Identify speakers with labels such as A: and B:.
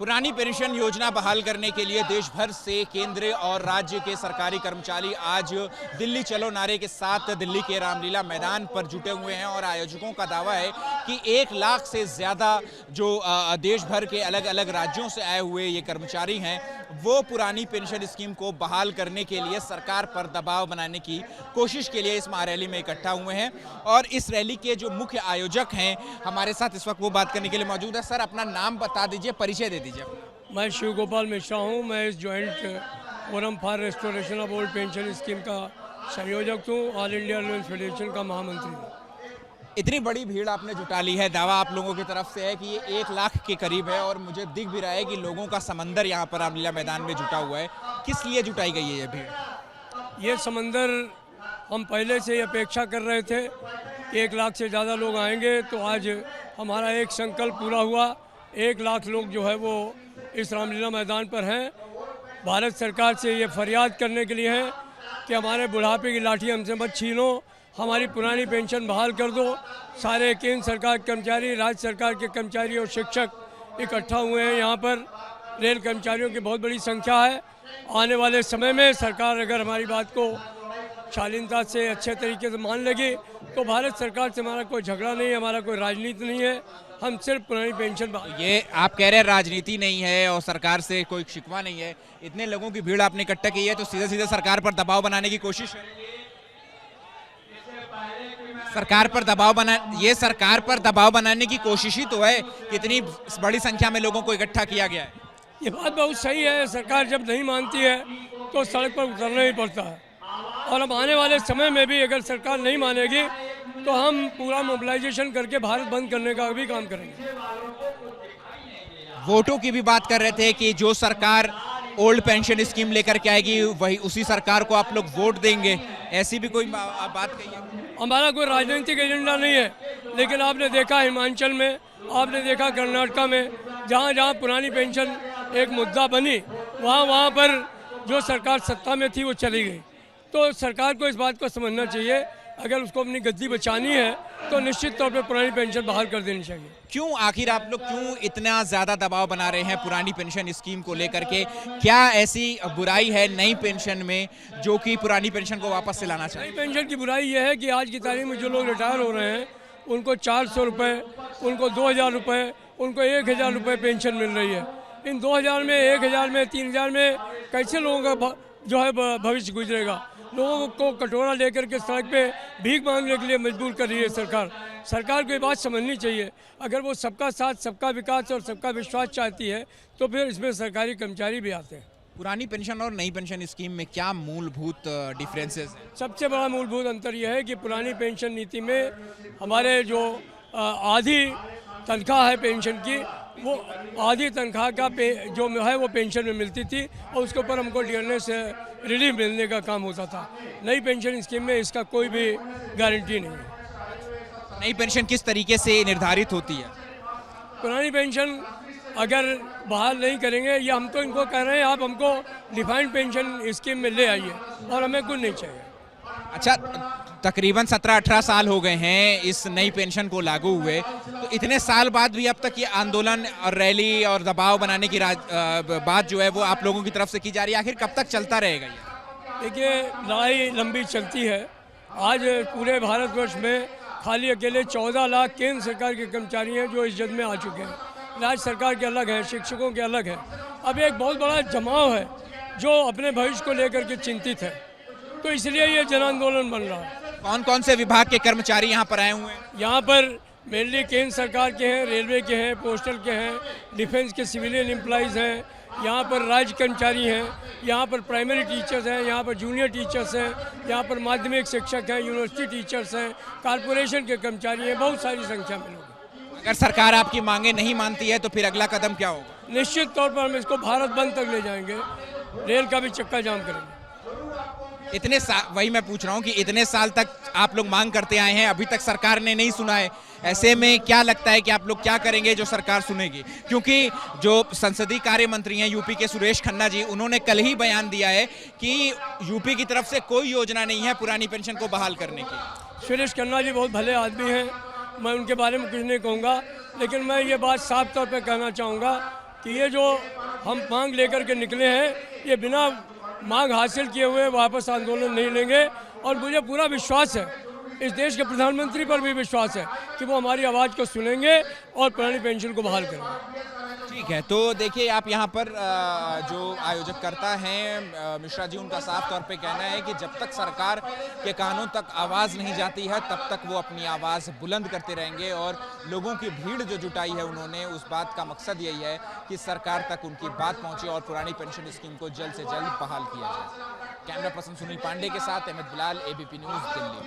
A: पुरानी पेंशन योजना बहाल करने के लिए देश भर से केंद्र और राज्य के सरकारी कर्मचारी आज दिल्ली चलो नारे के साथ दिल्ली के रामलीला मैदान पर जुटे हुए हैं और आयोजकों का दावा है कि 1 लाख से ज़्यादा जो देश भर के अलग अलग राज्यों से आए हुए ये कर्मचारी हैं वो पुरानी पेंशन स्कीम को बहाल करने के लिए सरकार पर दबाव बनाने की कोशिश के लिए इस महारैली में इकट्ठा हुए हैं। और इस रैली के जो मुख्य आयोजक हैं हमारे साथ इस वक्त वो बात करने के लिए मौजूद है। सर, अपना नाम बता दीजिए, परिचय दे दीजिए।
B: मैं शिव गोपाल मिश्रा हूँ। मैं इस joint forum for restoration of old pension scheme का संयोजक हूँ, ऑल इंडिया रेलवे फेडरेशन का महामंत्री हूँ।
A: इतनी बड़ी भीड़ आपने जुटा ली है, दावा आप लोगों की तरफ से है कि ये 1 लाख के करीब है और मुझे दिख भी रहा है कि लोगों का समंदर यहाँ पर रामलीला मैदान में जुटा हुआ है। किस लिए जुटाई गई है ये भीड़?
B: ये समंदर हम पहले से ही अपेक्षा कर रहे थे कि 1 लाख से ज़्यादा लोग आएंगे, तो आज हमारा एक संकल्प पूरा हुआ। 1 लाख लोग जो है वो इस रामलीला मैदान पर हैं। भारत सरकार से ये फरियाद करने के लिए है कि हमारे बुढ़ापे की लाठी हमसे मत छीनो, हमारी पुरानी पेंशन बहाल कर दो। सारे केंद्र सरकार के कर्मचारी, राज्य सरकार के कर्मचारी और शिक्षक इकट्ठा हुए हैं यहाँ पर। रेल कर्मचारियों की बहुत बड़ी संख्या है। आने वाले समय में सरकार अगर हमारी बात को शालीनता से अच्छे तरीके से मान लेगी तो भारत सरकार से हमारा कोई झगड़ा नहीं है, हमारा कोई राजनीति नहीं है। हम सिर्फ पुरानी पेंशन।
A: ये आप कह रहे हैं राजनीति नहीं है और सरकार से कोई शिकवा नहीं है। इतने लोगों की भीड़ आपने इकट्ठा की है तो सीधे सीधे सरकार पर दबाव बनाने की कोशिश है। सरकार पर दबाव बनाने की कोशिश ही तो है। कितनी बड़ी संख्या में लोगों को इकट्ठा किया गया है।
B: ये बात बहुत सही है। सरकार जब नहीं मानती है तो सड़क पर उतरना ही पड़ता है। और अब आने वाले समय में भी अगर सरकार नहीं मानेगी तो हम पूरा मोबिलाइजेशन करके भारत बंद करने का भी काम करेंगे।
A: वोटों की भी बात कर रहे थे कि जो सरकार ओल्ड पेंशन स्कीम लेकर के आएगी वही उसी सरकार को आप लोग वोट देंगे, ऐसी भी कोई बात कही है?
B: हमारा कोई राजनीतिक एजेंडा नहीं है, लेकिन आपने देखा हिमाचल में, आपने देखा कर्नाटका में, जहाँ जहाँ पुरानी पेंशन एक मुद्दा बनी वहाँ पर जो सरकार सत्ता में थी वो चली गई। तो सरकार को इस बात को समझना चाहिए, अगर उसको अपनी गद्दी बचानी है तो निश्चित तौर पे पुरानी पेंशन बहाल कर देनी चाहिए।
A: क्यों आखिर आप लोग क्यों इतना ज़्यादा दबाव बना रहे हैं पुरानी पेंशन स्कीम को लेकर के? क्या ऐसी बुराई है नई पेंशन में जो कि पुरानी पेंशन को वापस से लाना चाहिए?
B: नई पेंशन की बुराई यह है कि आज की तारीख में जो लोग रिटायर हो रहे हैं उनको 400 रुपये, उनको 2000 रुपये, उनको 1000 रुपये पेंशन मिल रही है। इन 2000 में, 1000 में, 3000 में कैसे लोगों का जो है भविष्य गुजरेगा? लोगों को कटोरा लेकर के सड़क पे भीख मांगने के लिए मजबूर कर रही है सरकार। सरकार को ये बात समझनी चाहिए, अगर वो सबका साथ, सबका विकास और सबका विश्वास चाहती है तो फिर इसमें सरकारी कर्मचारी भी आते हैं।
A: पुरानी पेंशन और नई पेंशन स्कीम में क्या मूलभूत डिफरेंसेस हैं?
B: सबसे बड़ा मूलभूत अंतर यह है कि पुरानी पेंशन नीति में हमारे जो आधी तनख्वाह है पेंशन की, वो आधी तनख्वाह का जो है वो पेंशन में मिलती थी और उसके ऊपर हमको डियरनेस रिलीफ मिलने का काम होता था। नई पेंशन स्कीम में इसका कोई भी गारंटी नहीं है।
A: नई पेंशन किस तरीके से निर्धारित होती है?
B: पुरानी पेंशन अगर बहाल नहीं करेंगे, या हम तो इनको कह रहे हैं आप हमको डिफाइंड पेंशन स्कीम में ले आइए और हमें कुछ नहीं चाहिए।
A: अच्छा, तकरीबन 17-18 साल हो गए हैं इस नई पेंशन को लागू हुए, तो इतने साल बाद भी अब तक ये आंदोलन और रैली और दबाव बनाने की बात जो है वो आप लोगों की तरफ से की जा रही है। आखिर कब तक चलता रहेगा ये? देखिए,
B: लड़ाई लंबी चलती है। आज पूरे भारतवर्ष में खाली अकेले 14 लाख केंद्र सरकार के कर्मचारी हैं जो इस जद में आ चुके हैं। राज्य सरकार के अलग हैं, शिक्षकों के अलग हैं। अब एक बहुत बड़ा जमाव है जो अपने भविष्य को लेकर के चिंतित है, तो इसलिए ये जन आंदोलन बन रहा है।
A: कौन कौन से विभाग के कर्मचारी यहाँ पर आए हुए हैं?
B: यहाँ पर मेनली केंद्र सरकार के हैं, रेलवे के हैं, पोस्टल के हैं, डिफेंस के सिविलियन एम्प्लॉइज़ हैं, यहाँ पर राज्य कर्मचारी हैं, यहाँ पर प्राइमरी टीचर्स हैं, यहाँ पर जूनियर टीचर्स हैं, यहाँ पर माध्यमिक शिक्षक हैं, यूनिवर्सिटी टीचर्स हैं, कॉरपोरेशन के कर्मचारी हैं, बहुत सारी संख्या में लोग।
A: अगर सरकार आपकी मांगे नहीं मानती है तो फिर अगला कदम क्या होगा?
B: निश्चित तौर पर हम इसको भारत बंद तक ले जाएंगे, रेल का भी चक्का जाम करेंगे।
A: वही मैं पूछ रहा हूँ कि इतने साल तक आप लोग मांग करते आए हैं, अभी तक सरकार ने नहीं सुना है। ऐसे में क्या लगता है कि आप लोग क्या करेंगे जो सरकार सुनेगी? क्योंकि जो संसदीय कार्य मंत्री हैं यूपी के सुरेश खन्ना जी, उन्होंने कल ही बयान दिया है कि यूपी की तरफ से कोई योजना नहीं है पुरानी पेंशन को बहाल करने की।
B: सुरेश खन्ना जी बहुत भले आदमी हैं, मैं उनके बारे में कुछ नहीं कहूँगा, लेकिन मैं ये बात साफ तौर पर कहना चाहूँगा कि ये जो हम मांग लेकर के निकले हैं, ये बिना मांग हासिल किए हुए वापस आंदोलन नहीं लेंगे। और मुझे पूरा विश्वास है, इस देश के प्रधानमंत्री पर भी विश्वास है कि वो हमारी आवाज़ को सुनेंगे और पुरानी पेंशन को बहाल करेंगे।
A: ठीक है, तो देखिए आप यहाँ पर जो आयोजक करता हैं मिश्रा जी, उनका साफ तौर पे कहना है कि जब तक सरकार के कानों तक आवाज़ नहीं जाती है तब तक वो अपनी आवाज़ बुलंद करते रहेंगे। और लोगों की भीड़ जो जुटाई है उन्होंने, उस बात का मकसद यही है कि सरकार तक उनकी बात पहुँचे और पुरानी पेंशन स्कीम को जल्द से जल्द बहाल किया जाए। कैमरा पर्सन सुनील पांडे के साथ अहमद बिलाल, ABP न्यूज़, दिल्ली।